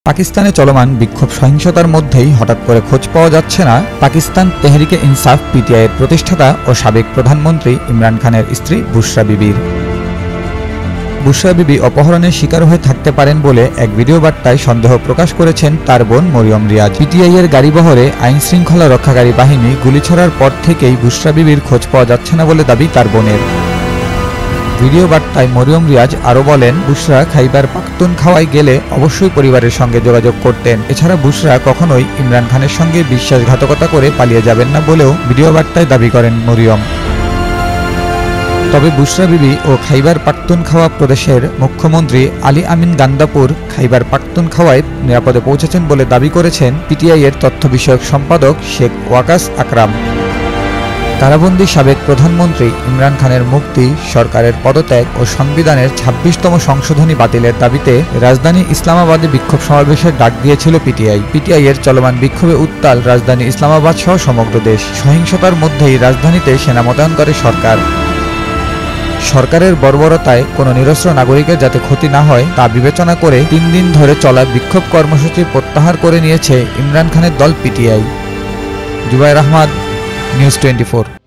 পাকিস্তানে চলমান বিক্ষোভ সহিংসতার মধ্যেই হঠাৎ করে খোঁজ পাওয়া যাচ্ছে না পাকিস্তান তেহরিকে ইনসাফ পিটিআইয়ের প্রতিষ্ঠাতা ও সাবেক প্রধানমন্ত্রী ইমরান খানের স্ত্রী বুশরা বিবির। বুশরা বিবি অপহরণের শিকার হয়ে থাকতে পারেন বলে এক ভিডিও বার্তায় সন্দেহ প্রকাশ করেছেন তার বোন মরিয়ম রিয়াজ। পিটিআইয়ের গাড়িবহরে আইনশৃঙ্খলা রক্ষাকারী বাহিনী গুলি ছোড়ার পর থেকেই বুশরা বিবির খোঁজ পাওয়া যাচ্ছে না বলে দাবি তার বোনের। ভিডিও বার্তায় মরিয়ম রিয়াজ আরও বলেন, বুশরা খাইবার পাখতুনখাওয়ায় গেলে অবশ্যই পরিবারের সঙ্গে যোগাযোগ করতেন। এছাড়া বুশরা কখনোই ইমরান খানের সঙ্গে বিশ্বাসঘাতকতা করে পালিয়ে যাবেন না বলেও ভিডিও বার্তায় দাবি করেন মরিয়ম। তবে বুশরা বিবি ও খাইবার পাখতুনখাওয়া প্রদেশের মুখ্যমন্ত্রী আলী আমিন গান্দাপুর খাইবার পাখতুনখাওয়ায় নিরাপদে পৌঁছেছেন বলে দাবি করেছেন পিটিআইয়ের তথ্য বিষয়ক সম্পাদক শেখ ওয়াকাস আকরাম। কারাবন্দী সাবেক প্রধানমন্ত্রী ইমরান খানের মুক্তি, সরকারের পদত্যাগ ও সংবিধানের ২৬তম সংশোধনী বাতিলের দাবিতে রাজধানী ইসলামাবাদে বিক্ষোভ সমাবেশের ডাক দিয়েছিল পিটিআই। পিটিআইয়ের চলমান বিক্ষোভে উত্তাল রাজধানী ইসলামাবাদ সহ সমগ্র দেশ। সহিংসতার মধ্যেই রাজধানীতে সেনা মোতায়েন করে সরকার। সরকারের বর্বরতায় কোনো নিরস্ত্র নাগরিকের যাতে ক্ষতি না হয় তা বিবেচনা করে ৩ দিন ধরে চলা বিক্ষোভ কর্মসূচি প্রত্যাহার করে নিয়েছে ইমরান খানের দল পিটিআই। জুবায়ের আহমদ, নিউজ 24।